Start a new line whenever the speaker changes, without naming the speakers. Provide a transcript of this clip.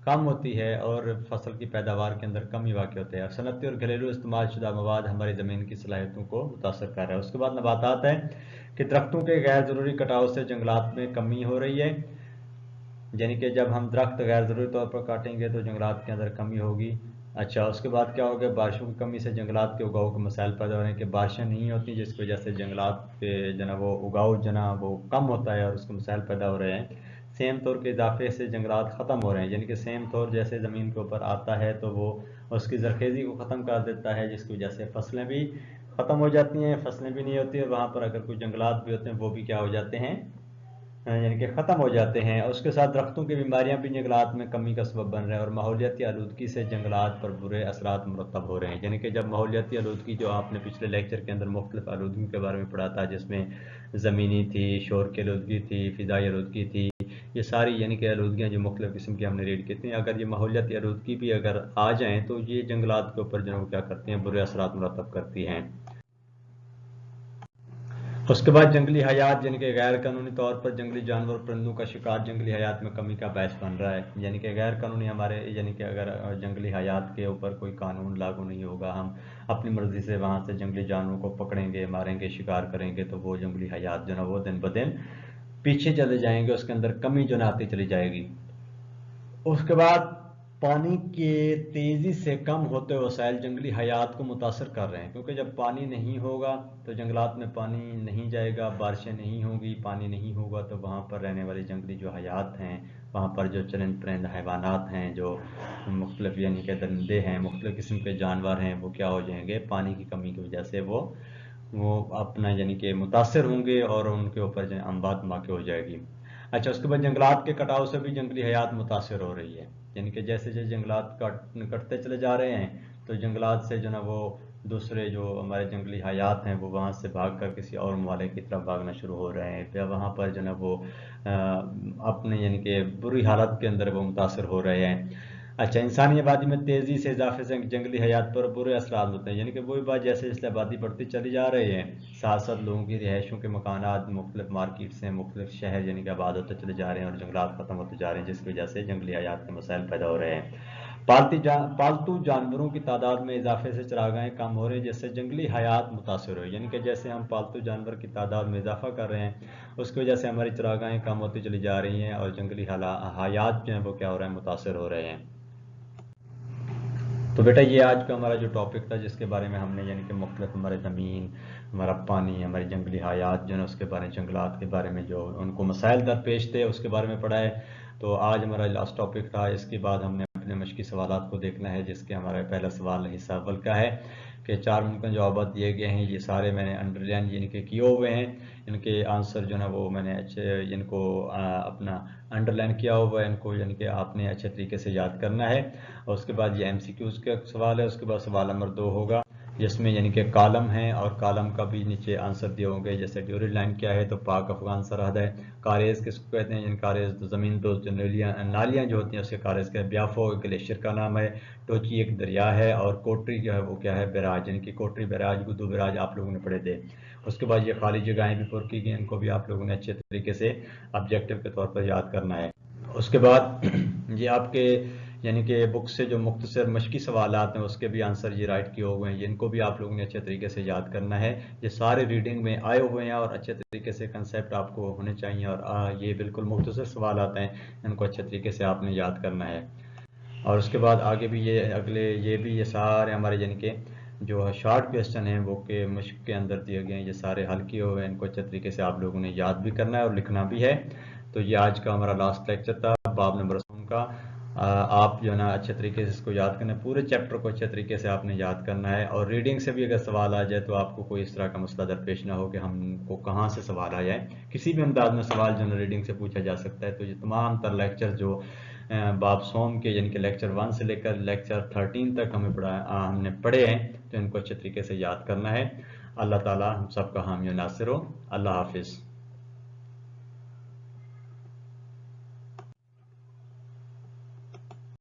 کم ہوتی ہے اور فصل کی پیداوار کے اندر کمی واقع ہوتے ہیں. صنعتی اور گھریلو استعمال شدہ مواد ہماری زمین کی صلاحیتوں کو متاثر کر رہا ہے. اس کے بعد نباتات ہے کہ درختوں کے غیر ضروری کٹاؤ سے جنگلات میں کمی ہو رہی ہے. یعنی کہ جب ہم درخت غیر ضروری طور پر کاٹیں گے تو جنگلات کے اندر کمی ہوگی. اچھا، اس کے بعد کیا ہوگا؟ بارشوں کی کمی سے جنگلات کے اگاؤ کے مسائل پیدا ہو رہے ہیں کہ بارشیں نہیں ہوتی، جس کی وجہ سے جنگلات کے وہ اگاؤ وہ کم ہوتا ہے اور اس کے مسائل پیدا ہو رہے ہیں. سیم طور کے اضافے سے جنگلات ختم ہو رہے ہیں. یعنی کہ سیم طور جیسے زمین کے اوپر آتا ہے تو وہ اس کی زرخیزی کو ختم کر دیتا ہے، جس کی وجہ سے فصلیں بھی ختم ہو جاتی ہیں، فصلیں بھی نہیں ہوتی، اور وہاں پر اگر کوئی جنگلات بھی ہوتے ہیں وہ بھی کیا ہو جاتے ہیں، یعنی کہ ختم ہو جاتے ہیں. اس کے ساتھ درختوں کی بیماریاں بھی جنگلات میں کمی کا سبب بن رہے ہیں اور ماحولیاتی آلودگی سے جنگلات پر برے اثرات مرتب ہو رہے ہیں. یعنی کہ جب ماحولیاتی آلودگی، جو آپ نے پچھلے لیکچر کے اندر مختلف آلودگی کے بارے میں پڑھا تھا، جس میں زمینی تھی، شور کی آلودگی تھی، فضائی آلودگی تھی، یہ ساری یعنی کہ آلودگیاں جو مختلف قسم کی ہم نے ریڈ کی تھیں، اگر یہ ماحولیاتی آلودگی بھی اگر آ جائیں تو یہ جنگلات کے اوپر کیا کرتی ہیں، برے اثرات مرتب کرتی ہیں. اس کے بعد جنگلی حیات، یعنی کہ غیر قانونی طور پر جنگلی جانور پرندوں کا شکار جنگلی حیات میں کمی کا باعث بن رہا ہے. یعنی کہ غیر قانونی ہمارے یعنی کہ اگر جنگلی حیات کے اوپر کوئی قانون لاگو نہیں ہوگا، ہم اپنی مرضی سے وہاں سے جنگلی جانوروں کو پکڑیں گے، ماریں گے، شکار کریں گے، تو وہ جنگلی حیات وہ دن بدن پیچھے چلے جائیں گے، اس کے اندر کمی آتی چلی جائے گی. اس کے بعد پانی کے تیزی سے کم ہوتے وسائل جنگلی حیات کو متاثر کر رہے ہیں، کیونکہ جب پانی نہیں ہوگا تو جنگلات میں پانی نہیں جائے گا، بارشیں نہیں ہوں گی، پانی نہیں ہوگا تو وہاں پر رہنے والی جنگلی جو حیات ہیں، وہاں پر جو چرند پرند حیوانات ہیں، جو مختلف یعنی کہ درندے ہیں، مختلف قسم کے جانور ہیں، وہ کیا ہو جائیں گے، پانی کی کمی کی وجہ سے وہ اپنا یعنی کہ متاثر ہوں گے اور ان کے اوپر اموات واقع ہو جائے گی. اچھا، اس کے بعد جنگلات کے کٹاؤ سے بھی جنگلی حیات متاثر ہو رہی ہے. یعنی کہ جیسے جیسے جنگلات کٹتے چلے جا رہے ہیں تو جنگلات سے وہ دوسرے جو ہمارے جنگلی حیات ہیں وہ وہاں سے بھاگ کر کسی اور ممالک کی طرف بھاگنا شروع ہو رہے ہیں، پھر وہاں پر وہ اپنے یعنی کہ بری حالت کے اندر وہ متاثر ہو رہے ہیں. اچھا، انسانی آبادی میں تیزی سے اضافے سے جنگلی حیات پر برے اثرات ہوتے ہیں. یعنی کہ وہی بات، جیسے جیسے آبادی بڑھتی چلی جا رہی ہے، ساتھ ساتھ لوگوں کی رہائشوں کے مکانات، مختلف مارکیٹس ہیں، مختلف شہر یعنی کہ آباد ہوتے چلے جا رہے ہیں اور جنگلات ختم ہوتے جا رہے ہیں، جس کی وجہ سے جنگلی حیات کے مسائل پیدا ہو رہے ہیں. پالتو جانوروں کی تعداد میں اضافے سے چراگاہیں کم ہو رہی ہیں، جس سے جنگلی حیات متاثر ہوئی. یعنی کہ جیسے ہم پالتو جانور کی تعداد میں اضافہ کر رہے ہیں، اس کی وجہ سے ہماری چراگاہیں کم ہوتی چلی جا رہی ہیں اور جنگلی حیات جو ہیں وہ کیا ہو رہے ہیں، متاثر ہو رہے ہیں. تو بیٹا یہ آج کا ہمارا جو ٹاپک تھا، جس کے بارے میں ہم نے یعنی کہ مختلف ہمارے زمین، ہمارا پانی، ہماری جنگلی حیات جو ہے اس کے بارے میں، جنگلات کے بارے میں جو ان کو مسائل درپیش تھے اس کے بارے میں پڑھا ہے. تو آج ہمارا لاسٹ ٹاپک تھا. اس کے بعد ہم نے اپنے مشقی سوالات کو دیکھنا ہے، جس کے ہمارا پہلا سوال حصہ اول کا ہے کہ 4 ممکن جوابات دیے گئے ہیں، یہ سارے میں نے انڈر لائن یعنی کہ کیے ہوئے ہیں. ان کے آنسر جو ہے وہ میں نے ان کو اپنا انڈر لائن کیا ہوا ہے، ان کو یعنی کہ آپ نے اچھے طریقے سے یاد کرنا ہے. اور اس کے بعد یہ MCQs کا سوال ہے. اس کے بعد سوال نمبر 2 ہوگا، جس میں یعنی کہ کالم ہے اور کالم کا بھی نیچے آنسر دیے ہوں گے. جیسے ڈیورل لائن کیا ہے، تو پاک افغان سرحد ہے. کاریز کس کو کہتے ہیں؟ یعنی کاریز زمین دوست جو نالیاں جو ہوتی ہیں اس کے کاریز کا. بیافو گلیشیئر کا نام ہے. ٹوچی ایک دریا ہے. اور کوٹری جو ہے وہ کیا ہے؟ بیراج. یعنی کہ کوٹری بیراج، گدو بیراج آپ لوگوں نے پڑھے تھے. اس کے بعد یہ خالی جگہیں بھی پر کی گئی، ان کو بھی آپ لوگوں نے اچھے طریقے سے آبجیکٹو کے طور پر یاد کرنا ہے. اس کے بعد یہ آپ کے یعنی کہ بک سے جو مختصر مشقی سوالات ہیں اس کے بھی آنسر یہ رائٹ کیے ہوئے ہیں، ان کو بھی آپ لوگوں نے اچھے طریقے سے یاد کرنا ہے. یہ سارے ریڈنگ میں آئے ہوئے ہیں اور اچھے طریقے سے کنسیپٹ آپ کو ہونے چاہیے، اور یہ بالکل مختصر سوالات ہیں، ان کو اچھے طریقے سے آپ نے یاد کرنا ہے. اور اس کے بعد آگے بھی یہ سارے ہمارے یعنی کہ جو شارٹ کویسچن ہیں وہ کہ مشق کے اندر دیے گئے ہیں، یہ سارے حل کیے ہوئے ہیں، ان کو اچھے طریقے سے آپ لوگوں نے یاد بھی کرنا ہے اور لکھنا بھی ہے. تو یہ آج کا ہمارا لاسٹ لیکچر تھا باب نمبر 7 کا. آپ جو ہے نا اچھے طریقے سے اس کو یاد کرنا ہے، پورے چیپٹر کو اچھے طریقے سے آپ نے یاد کرنا ہے. اور ریڈنگ سے بھی اگر سوال آ جائے تو آپ کو کوئی اس طرح کا مسئلہ درپیش نہ ہو کہ ہم کو کہاں سے سوال آ جائے. کسی بھی انداز میں سوال جو ہے ریڈنگ سے پوچھا جا سکتا ہے. تو یہ تمام تر لیکچر جو باب سوم کے یعنی کہ لیکچر 1 سے لے کر لیکچر 13 تک ہم نے پڑھے ہیں، تو ان کو اچھے طریقے سے یاد کرنا ہے. اللہ تعالی ہم سب کا حامی و ناصر ہو. اللہ حافظ.